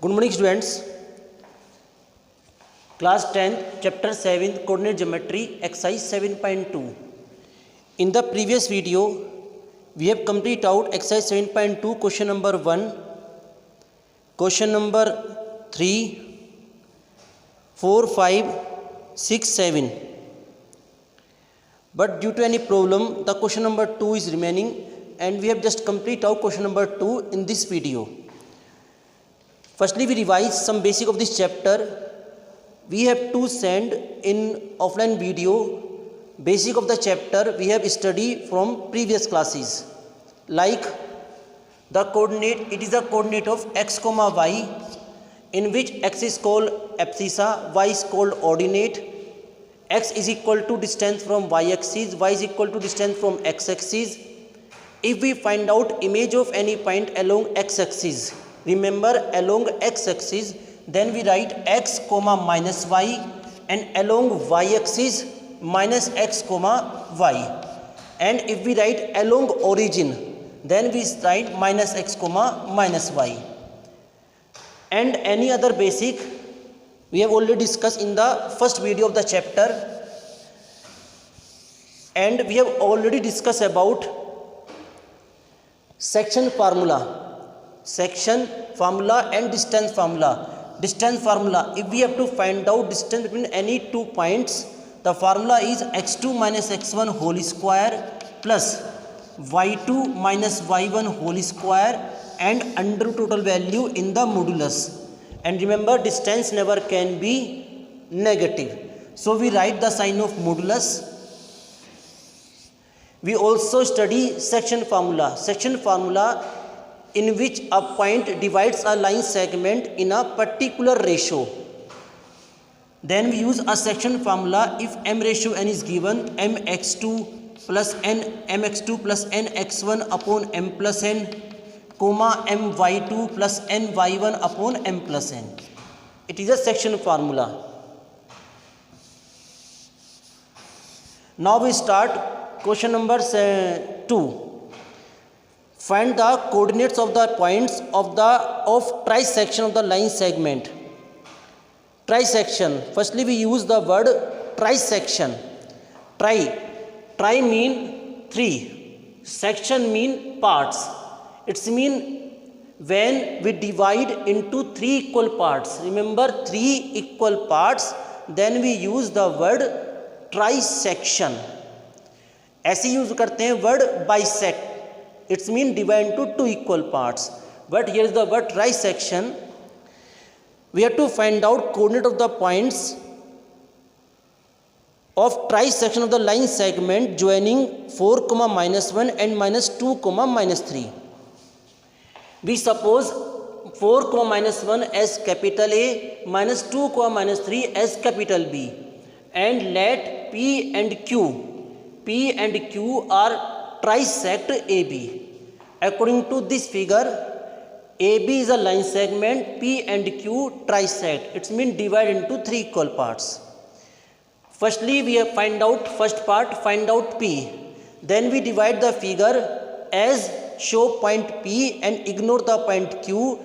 Good morning students. Class 10th chapter 7 coordinate geometry exercise 7.2. In the previous video we have completed out exercise 7.2 question number 1, question number 3, 4, 5, 6, 7. But due to any problem the question number 2 is remaining and we have just completed out question number 2 in this video. Firstly, we revise some basic of this chapter. We have to send in offline video basic of the chapter we have studied from previous classes. Like the coordinate, it is the coordinate of x comma y, in which x is called abscissa, y is called ordinate. X is equal to distance from y axis, y is equal to distance from x axis. If we find out image of any point along x axis, remember along x axis, then we write x comma minus y, and along y axis minus x comma y. And if we write along origin, then we write minus x comma minus y. And any other basic we have already discussed in the first video of the chapter, and we have already discussed about section formula and distance formula. Distance formula, if we have to find out distance between any 2 points, the formula is x2 minus x1 whole square plus y2 minus y1 whole square and under total value in the modulus. And remember, distance never can be negative, so we write the sign of modulus. We also study section formula in which a point divides a line segment in a particular ratio. Then we use a section formula if m ratio n is given, mx2 plus n mx2 plus nx1 upon m plus n, comma my2 plus ny1 upon m plus n. It is a section formula. Now we start question number 2. Find the coordinates of the points of trisection of the line segment. Trisection. Firstly, we use the word trisection. Tri mean 3. Section mean parts. It's mean when we divide into 3 equal parts. Remember, 3 equal parts. Then we use the word trisection. ऐसे use करते हैं word bisect. It's mean divide into 2 equal parts. But here is the word trisection. We have to find out coordinate of the points of trisection of the line segment joining 4, minus 1 and minus 2, minus 3. We suppose 4, minus 1 as capital A, minus 2, minus 3 as capital B. And let P and Q are trisect AB. According to this figure, AB is a line segment, P and Q trisect. It means divide into 3 equal parts. Firstly, we have find out first part, find out P. Then we divide the figure as show point P and ignore the point Q.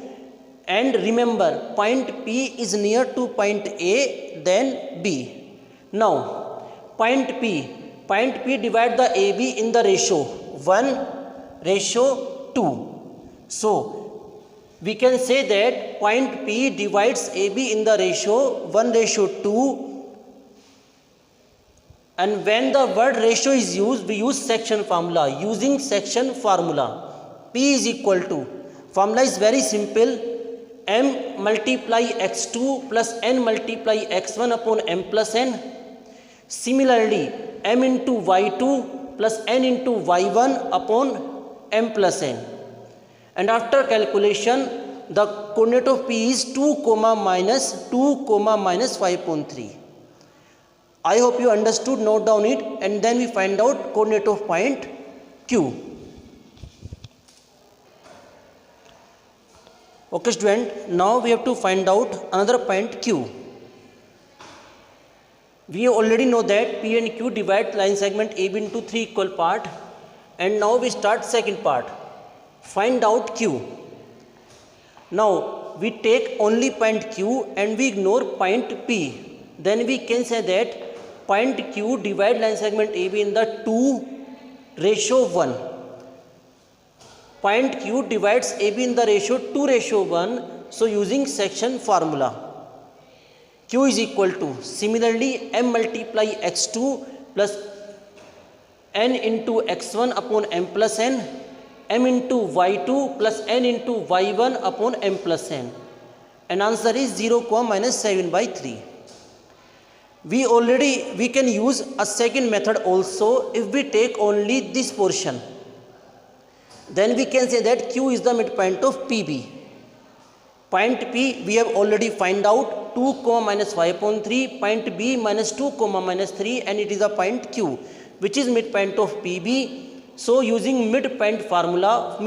And remember, point P is near to point A, then B. Now, point P divide the AB in the ratio 1:2. So we can say that point P divides AB in the ratio 1:2. And when the word ratio is used, we use section formula. Using section formula, P is equal to, formula is very simple, m multiply x2 plus n multiply x1 upon m plus n. Similarly, m into y2 plus n into y1 upon m plus n. And after calculation, the coordinate of P is 2, minus 5.3. I hope you understood. Note down it, and then we find out coordinate of point Q. Okay student, now we have to find out another point Q. We already know that P and Q divide line segment AB into 3 equal parts, and now we start second part. Find out Q. Now we take only point Q and we ignore point P, then we can say that point Q divide line segment AB in the 2:1. Point Q divides AB in the ratio 2:1. So using section formula, Q is equal to, similarly, M multiply x2 plus n into x1 upon m plus n, m into y2 plus n into y1 upon m plus n, and answer is 0, minus 7/3. We can use a second method also. If we take only this portion, then we can say that Q is the midpoint of PB. Point P we have already find out, 2, minus 5/3, point B minus 2, minus 3, and it is a point Q, which is midpoint of PB. So using midpoint formula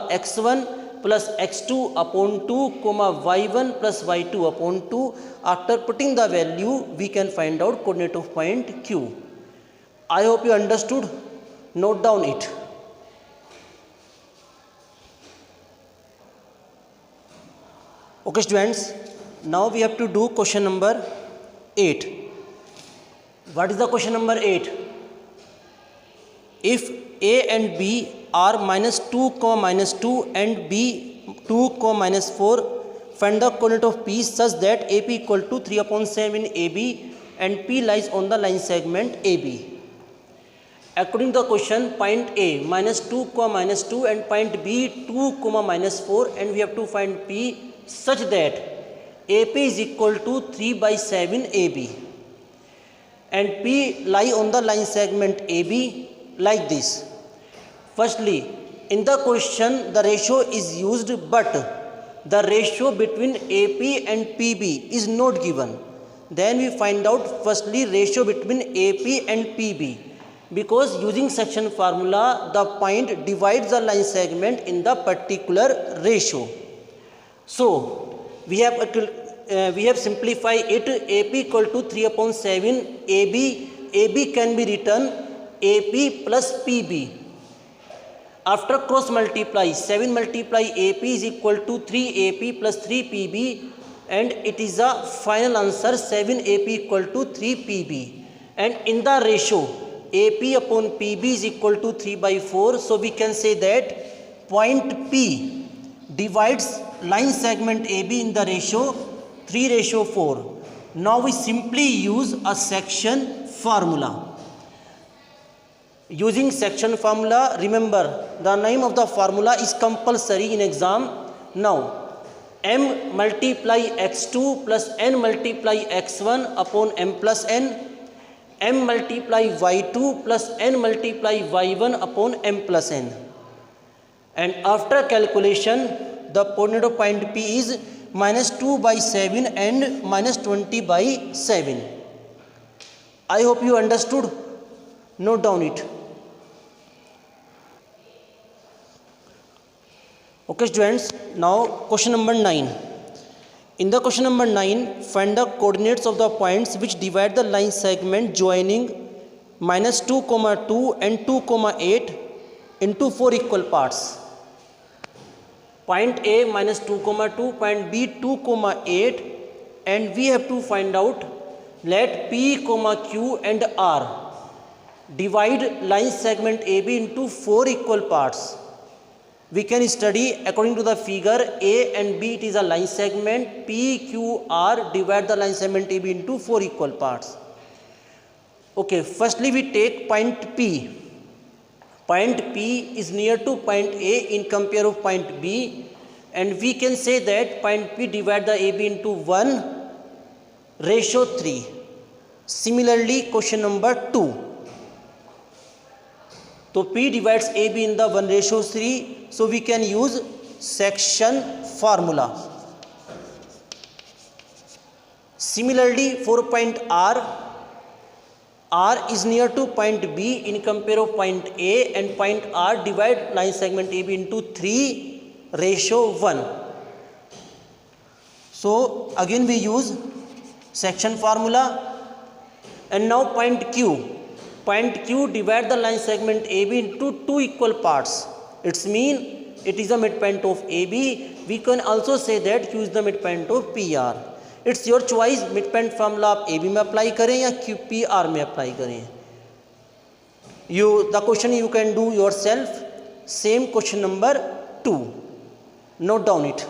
x1 plus x2 upon 2, y1 plus y2 upon 2, after putting the value, we can find out coordinate of point Q. I hope you understood. Note down it. Okay students, now we have to do question number 8. What is the question number 8? If A and B are minus 2, minus 2 and B 2, minus 4, find the coordinate of P such that AP equal to 3/7 AB and P lies on the line segment AB. According to the question, point A minus 2, minus 2 and point B 2, minus 4, and we have to find P such that AP is equal to 3/7 AB and P lie on the line segment AB like this. Firstly, in the question the ratio is used, but the ratio between AP and PB is not given. Then we find out firstly ratio between AP and PB, because using section formula the point divides the line segment in the particular ratio. So we have simplified it. AP equal to 3/7 AB. AB can be written AP plus PB. After cross multiply, 7 multiply AP is equal to 3AP plus 3PB, and it is a final answer 7AP equal to 3PB. And in the ratio AP upon PB is equal to 3/4. So we can say that point P divides line segment AB in the ratio 3:4. Now we simply use a section formula. Using section formula, remember the name of the formula is compulsory in exam. Now M multiply x2 plus n multiply x1 upon m plus n, m multiply y2 plus n multiply y1 upon m plus n, and after calculation the coordinate of point P is minus 2/7 and minus 20/7. I hope you understood. Note down it. Okay students, now question number 9. In the question number 9, find the coordinates of the points which divide the line segment joining minus 2, 2 and 2, 8 into 4 equal parts. Point A minus 2, 2, point B 2, 8, and we have to find out, let P, Q and R divide line segment AB into 4 equal parts. We can study according to the figure. A and B, it is a line segment. P, Q, R divide the line segment AB into 4 equal parts. Okay, firstly we take point P. Point P is near to point A in compare of point B, and we can say that point P divide the AB into 1:3. Similarly, question number 2. So P divides AB in the 1:3. So we can use section formula. Similarly, for point R is near to point B in compare of point A, and point R divide line segment AB into 3:1. So again we use section formula. And now point Q divide the line segment AB into 2 equal parts. It means it is a midpoint of AB. We can also say that Q is the midpoint of PR. It's your choice, midpoint formula आप AB में apply करें या PR में apply करें. The question you can do yourself. Same question number 2. Note down it.